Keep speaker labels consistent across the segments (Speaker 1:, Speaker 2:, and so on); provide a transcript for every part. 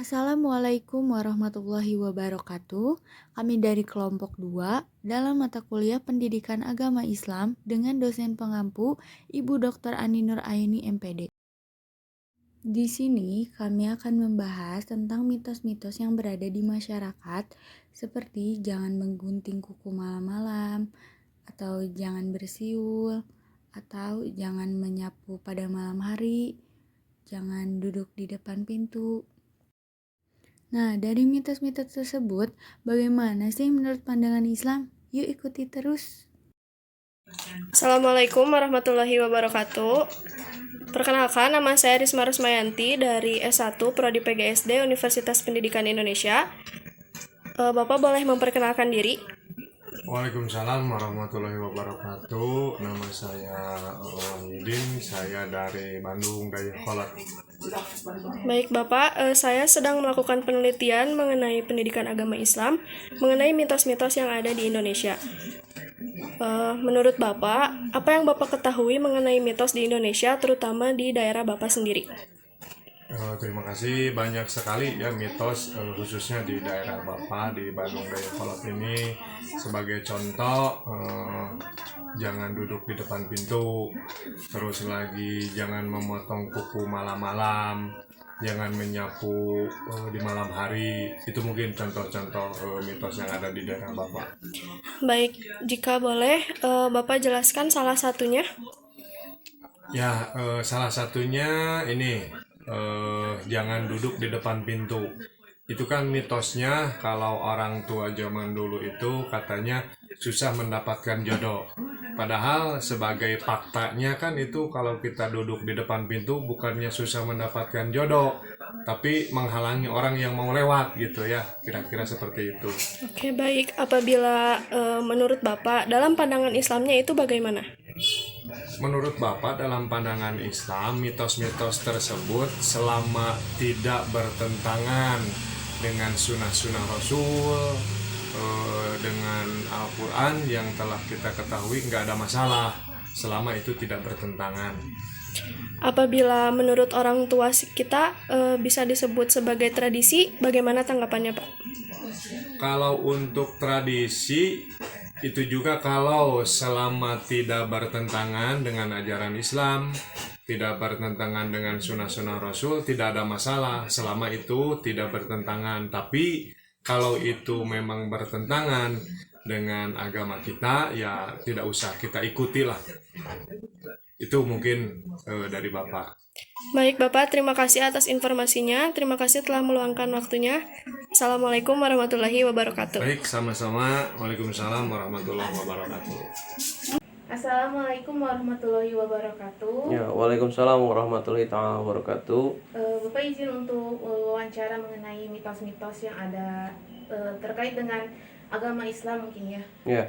Speaker 1: Assalamualaikum warahmatullahi wabarakatuh. Kami dari kelompok 2 dalam mata kuliah Pendidikan Agama Islam dengan dosen pengampu Ibu Dr. Ani Nur Aini MPD. Di sini kami akan membahas tentang mitos-mitos yang berada di masyarakat seperti jangan menggunting kuku malam-malam, atau jangan bersiul, atau jangan menyapu pada malam hari, jangan duduk di depan pintu. Nah, dari mitos-mitos tersebut, bagaimana sih menurut pandangan Islam? Yuk ikuti terus.
Speaker 2: Assalamualaikum warahmatullahi wabarakatuh. Perkenalkan, nama saya Risma Rusmayanti dari S1 Prodi PGSD Universitas Pendidikan Indonesia. Bapak boleh memperkenalkan diri?
Speaker 3: Waalaikumsalam warahmatullahi wabarakatuh. Nama saya Wahyudin, saya dari Bandung Dayakolot.
Speaker 2: Baik Bapak, saya sedang melakukan penelitian mengenai pendidikan agama Islam, mengenai mitos-mitos yang ada di Indonesia. Menurut Bapak, apa yang Bapak ketahui mengenai mitos di Indonesia, terutama di daerah Bapak sendiri?
Speaker 3: Terima kasih, banyak sekali ya mitos khususnya di daerah Bapak di Bandung Dayakolot ini. Sebagai contoh, jangan duduk di depan pintu, terus lagi jangan memotong kuku malam-malam, jangan menyapu di malam hari. Itu mungkin contoh-contoh mitos yang ada di daerah Bapak.
Speaker 2: Baik, jika boleh, Bapak jelaskan salah satunya.
Speaker 3: Ya, salah satunya ini jangan duduk di depan pintu. Itu kan mitosnya kalau orang tua zaman dulu itu katanya susah mendapatkan jodoh. Padahal sebagai faktanya kan itu kalau kita duduk di depan pintu bukannya susah mendapatkan jodoh, tapi menghalangi orang yang mau lewat gitu ya, kira-kira seperti itu.
Speaker 2: Oke, baik. Apabila menurut Bapak, dalam pandangan Islamnya itu bagaimana?
Speaker 3: Menurut Bapak, dalam pandangan Islam, mitos-mitos tersebut selama tidak bertentangan dengan sunnah-sunnah Rasul, dengan Al-Quran yang telah kita ketahui, nggak ada masalah selama itu tidak bertentangan.
Speaker 2: Apabila menurut orang tua kita bisa disebut sebagai tradisi, bagaimana tanggapannya, Pak?
Speaker 3: Kalau untuk tradisi, itu juga kalau selama tidak bertentangan dengan ajaran Islam, tidak bertentangan dengan sunnah-sunnah Rasul, tidak ada masalah selama itu tidak bertentangan. Tapi kalau itu memang bertentangan dengan agama kita, ya tidak usah kita ikutilah. Itu mungkin dari Bapak.
Speaker 2: Baik, Bapak. Terima kasih atas informasinya. Terima kasih telah meluangkan waktunya. Assalamualaikum warahmatullahi wabarakatuh.
Speaker 3: Baik, sama-sama. Waalaikumsalam warahmatullahi wabarakatuh.
Speaker 1: Assalamualaikum warahmatullahi wabarakatuh.
Speaker 4: Ya, waalaikumsalam warahmatullahi taala wabarakatuh.
Speaker 1: Bapak izin untuk wawancara mengenai mitos-mitos yang ada terkait dengan agama Islam mungkin ya.
Speaker 4: Ya,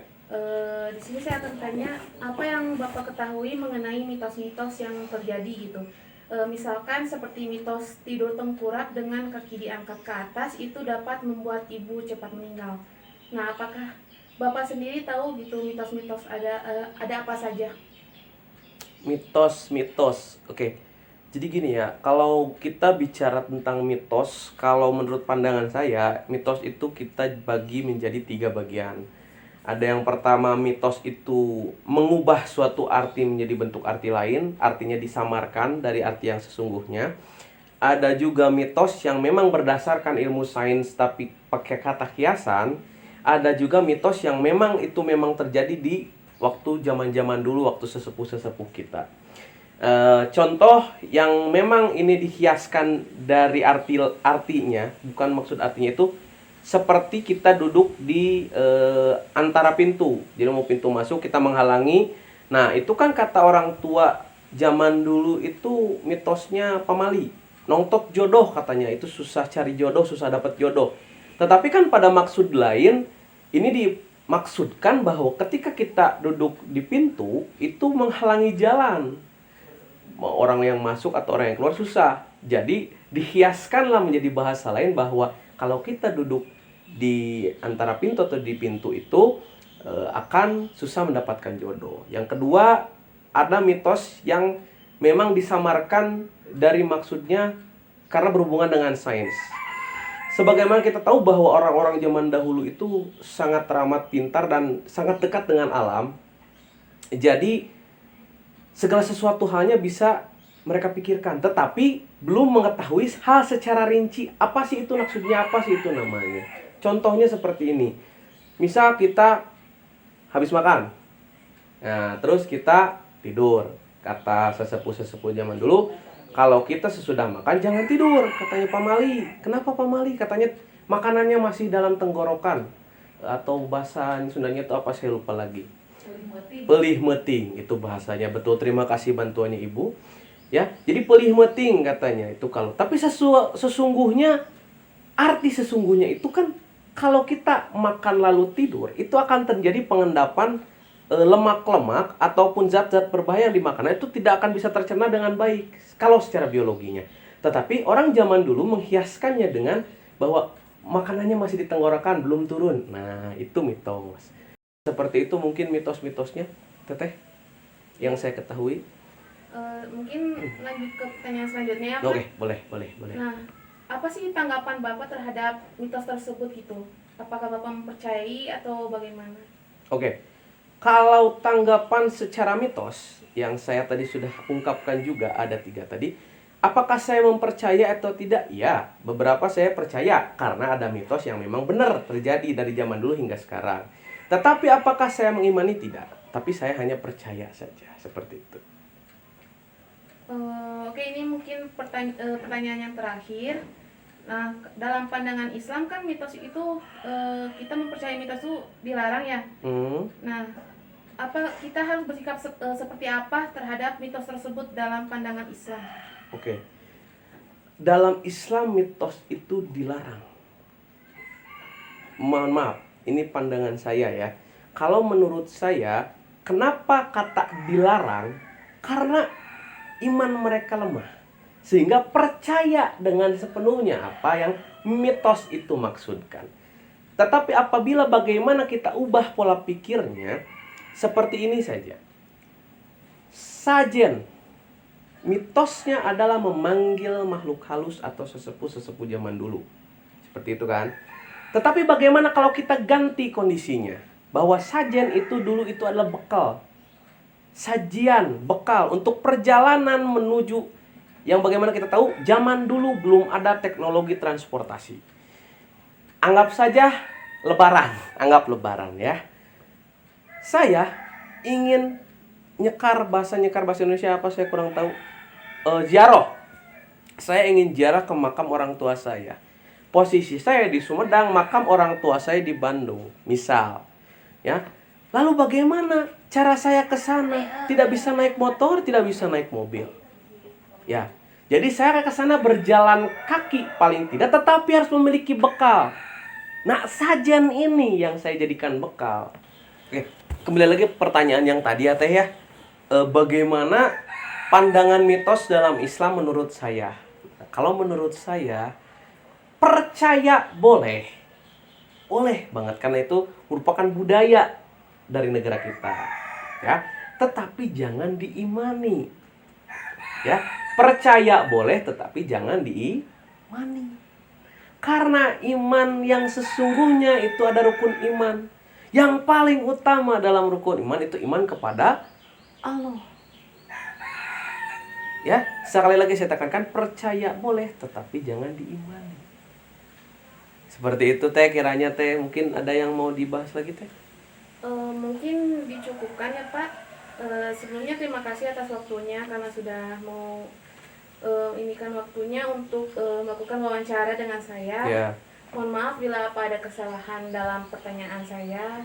Speaker 1: Di sini saya akan tanya apa yang Bapak ketahui mengenai mitos-mitos yang terjadi gitu. Misalkan seperti mitos tidur tengkurap dengan kaki diangkat ke atas itu dapat membuat ibu cepat meninggal. Nah, apakah Bapak sendiri tahu gitu mitos-mitos ada apa saja?
Speaker 4: mitos. Oke. Jadi gini ya, kalau kita bicara tentang mitos, kalau menurut pandangan saya, mitos itu kita bagi menjadi 3 bagian. Ada yang pertama, mitos itu mengubah suatu arti menjadi bentuk arti lain, artinya disamarkan dari arti yang sesungguhnya. Ada juga mitos yang memang berdasarkan ilmu sains tapi pakai kata kiasan. Ada juga mitos yang memang itu memang terjadi di waktu zaman-zaman dulu, waktu sesepuh-sesepuh kita. Contoh yang memang ini dihiaskan dari artinya, bukan maksud artinya itu seperti kita duduk di antara pintu. Jadi mau pintu masuk kita menghalangi. Nah, itu kan kata orang tua zaman dulu itu mitosnya pamali. Nongtok jodoh katanya, itu susah cari jodoh, susah dapat jodoh. Tetapi kan pada maksud lain, ini dimaksudkan bahwa ketika kita duduk di pintu, itu menghalangi jalan. Mau orang yang masuk atau orang yang keluar susah. Jadi dihiaskanlah menjadi bahasa lain bahwa kalau kita duduk di antara pintu atau di pintu itu akan susah mendapatkan jodoh. Yang kedua, ada mitos yang memang disamarkan dari maksudnya karena berhubungan dengan sains. Sebagaimana kita tahu bahwa orang-orang zaman dahulu itu sangat teramat pintar dan sangat dekat dengan alam. Jadi segala sesuatu halnya bisa mereka pikirkan, tetapi belum mengetahui hal secara rinci. Apa sih itu maksudnya, apa sih itu namanya. Contohnya seperti ini. Misal kita habis makan, nah terus kita tidur. Kata sesepuh-sesepuh zaman dulu, kalau kita sesudah makan jangan tidur, katanya pamali. Kenapa pamali? Katanya makanannya masih dalam tenggorokan. Atau bahasa Sundanya itu apa, saya lupa lagi. Pelih meting itu bahasanya. Betul, terima kasih bantuannya Ibu. Ya, jadi pelih meting katanya itu kalau. Tapi sesungguhnya arti sesungguhnya itu kan kalau kita makan lalu tidur, itu akan terjadi pengendapan lemak-lemak ataupun zat-zat berbahaya yang dimakan itu tidak akan bisa tercerna dengan baik kalau secara biologinya. Tetapi orang zaman dulu menghiaskannya dengan bahwa makanannya masih di tenggorokan, belum turun. Nah, itu mitos. Seperti itu mungkin mitos-mitosnya, Teteh, yang saya ketahui.
Speaker 5: Mungkin lanjut ke pertanyaan selanjutnya ya, Pak.
Speaker 4: Oke, boleh.
Speaker 5: Nah, apa sih tanggapan Bapak terhadap mitos tersebut gitu? Apakah Bapak mempercayai atau bagaimana?
Speaker 4: Oke. Kalau tanggapan secara mitos, yang saya tadi sudah ungkapkan juga ada 3 tadi. Apakah saya mempercaya atau tidak? Ya, beberapa saya percaya karena ada mitos yang memang benar terjadi dari zaman dulu hingga sekarang. Tetapi apakah saya mengimani? Tidak. Tapi saya hanya percaya saja, seperti itu.
Speaker 5: Oke, ini mungkin pertanyaan yang terakhir. Nah, dalam pandangan Islam kan mitos itu kita mempercayai mitos itu dilarang ya. Nah, apa kita harus bersikap seperti apa terhadap mitos tersebut dalam pandangan Islam?
Speaker 4: Oke. Dalam Islam mitos itu dilarang. Mohon maaf, ini pandangan saya ya. Kalau menurut saya, kenapa kata dilarang? Karena iman mereka lemah. Sehingga percaya dengan sepenuhnya apa yang mitos itu maksudkan. Tetapi apabila bagaimana kita ubah pola pikirnya, seperti ini saja. Sajen, mitosnya adalah memanggil makhluk halus atau sesepuh-sesepuh zaman dulu. Seperti itu kan. Tetapi bagaimana kalau kita ganti kondisinya? Bahwa sajen itu dulu itu adalah bekal. Sajian, bekal untuk perjalanan menuju yang bagaimana kita tahu zaman dulu belum ada teknologi transportasi. Anggap saja anggap lebaran ya. Saya ingin nyekar bahasa Indonesia apa saya kurang tahu. Ziarah. Saya ingin ziarah ke makam orang tua saya. Posisi saya di Sumedang, makam orang tua saya di Bandung, misal. Ya. Lalu bagaimana cara saya ke sana? Tidak bisa naik motor, tidak bisa naik mobil. Ya. Jadi saya ke sana berjalan kaki paling tidak, tetapi harus memiliki bekal. Nah, sajian ini yang saya jadikan bekal. Oke, kembali lagi pertanyaan yang tadi ya Teh ya. Bagaimana pandangan mitos dalam Islam menurut saya? Kalau menurut saya, percaya boleh banget karena itu merupakan budaya dari negara kita. Ya, tetapi jangan diimani. Ya, percaya boleh tetapi jangan diimani. Karena iman yang sesungguhnya itu ada rukun iman. Yang paling utama dalam rukun iman itu iman kepada Allah. Ya, sekali lagi saya tekankan percaya boleh tetapi jangan diimani. Seperti itu Teh, kiranya Teh mungkin ada yang mau dibahas lagi Teh.
Speaker 5: Mungkin dicukupkan ya Pak. Sebelumnya terima kasih atas waktunya karena sudah mau ini kan waktunya untuk melakukan wawancara dengan saya.
Speaker 4: Ya.
Speaker 5: Mohon maaf bila apa ada kesalahan dalam pertanyaan saya.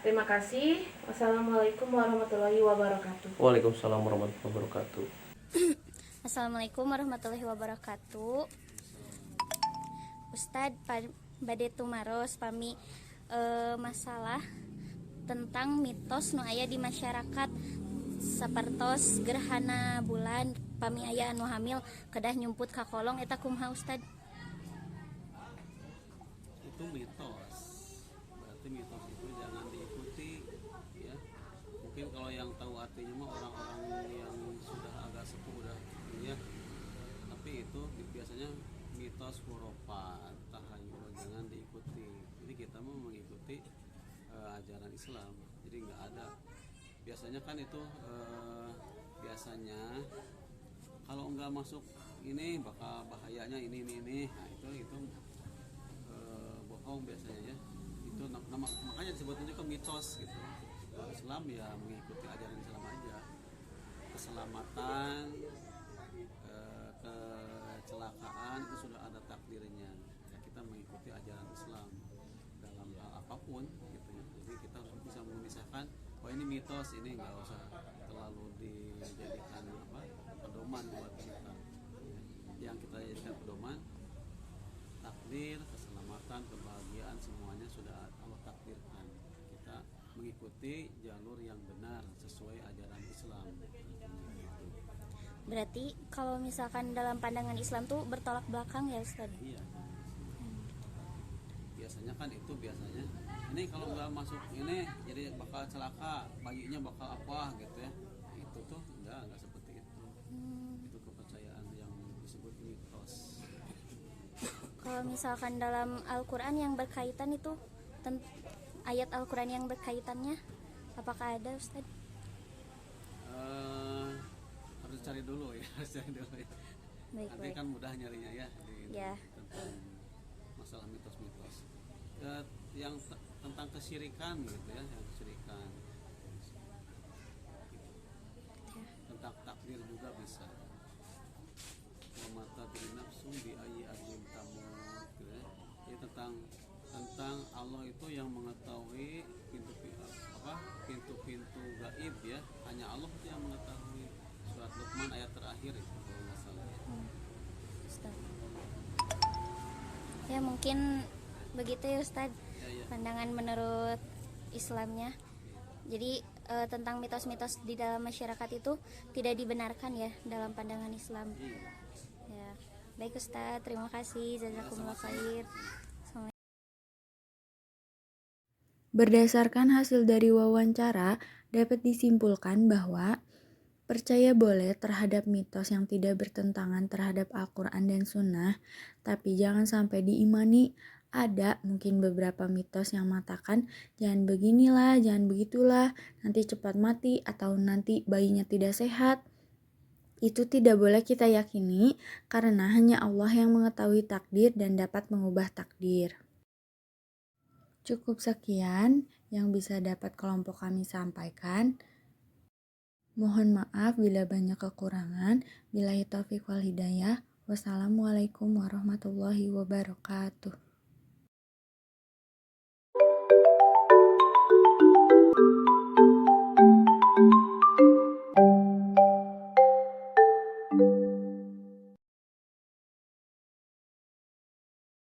Speaker 5: Terima kasih. Wassalamualaikum warahmatullahi wabarakatuh.
Speaker 4: Waalaikumsalam warahmatullahi wabarakatuh.
Speaker 6: Assalamualaikum warahmatullahi wabarakatuh. Ustadz bade tumaros pami masalah tentang mitos nu aya di masyarakat sapertos gerhana bulan pami aya anu hamil kedah nyumput ka kolong eta kumaha Ustadz?
Speaker 7: Itu mitos, berarti mitos itu jangan diikuti ya. Mungkin kalau yang tahu artinya mah orang-orang yang sudah agak sepuh udah ya, tapi itu biasanya mitos khurafat tahayul, jangan diikuti. Jadi kita mau mengikuti ajaran Islam, jadi nggak ada. Biasanya kan itu biasanya kalau nggak masuk ini bakal bahayanya ini. Nah itu bohong biasanya ya. Itu makanya disebutnya juga mitos gitu. Kalau Islam ya mengikuti ajaran Islam aja. Keselamatan, kecelakaan itu sudah ada takdirnya. Ya, kita mengikuti ajaran Islam dalam hal apapun gitu ya. Jadi kita harus bisa memisahkan, oh ini mitos, ini nggak usah terlalu dijadikan pedoman buat kita. Yang kita jadikan pedoman, takdir, keselamatan, kebahagiaan semuanya sudah Allah takdirkan. Kita mengikuti jalur yang benar sesuai ajaran Islam.
Speaker 6: Berarti kalau misalkan dalam pandangan Islam tuh bertolak belakang ya Ustadz?
Speaker 7: Iya. Biasanya kan itu ini kalau nggak masuk ini jadi bakal celaka, bayinya bakal apa gitu ya. Itu tuh enggak seperti itu. Itu kepercayaan yang disebut mitos.
Speaker 6: Kalau misalkan dalam Al-Quran yang berkaitan itu ayat Al-Quran yang berkaitannya apakah ada Ustadz?
Speaker 7: Harus cari dulu ya.
Speaker 6: Baik.
Speaker 7: Nanti kan mudah nyarinya ya
Speaker 6: Ya.
Speaker 7: tentang masalah mitos-mitos. Yang tentang kesyirikan gitu ya, yang kesyirikan. Tentang takdir juga bisa. Mata nafsum bi ayyi ardin tamut gitu ya. Jadi tentang Allah itu yang mengetahui pintu-pintu gaib ya. Hanya Allah itu yang mengetahui. Surat Luqman ayat terakhir itu kalau nggak salah.
Speaker 6: Ya mungkin begitu ya Ustadz
Speaker 7: Ya.
Speaker 6: pandangan menurut Islamnya. Jadi tentang mitos-mitos di dalam masyarakat itu tidak dibenarkan ya dalam pandangan Islam. Ya, baik Ustadz, terima kasih. Jazakumullah khair.
Speaker 1: Berdasarkan hasil dari wawancara, dapat disimpulkan bahwa percaya boleh terhadap mitos yang tidak bertentangan terhadap Al-Quran dan Sunnah, tapi jangan sampai diimani. Ada mungkin beberapa mitos yang mengatakan jangan beginilah, jangan begitulah, nanti cepat mati atau nanti bayinya tidak sehat. Itu tidak boleh kita yakini karena hanya Allah yang mengetahui takdir dan dapat mengubah takdir. Cukup sekian yang bisa dapat kelompok kami sampaikan. Mohon maaf bila banyak kekurangan. Billahi taufiq wal hidayah. Wassalamualaikum warahmatullahi wabarakatuh.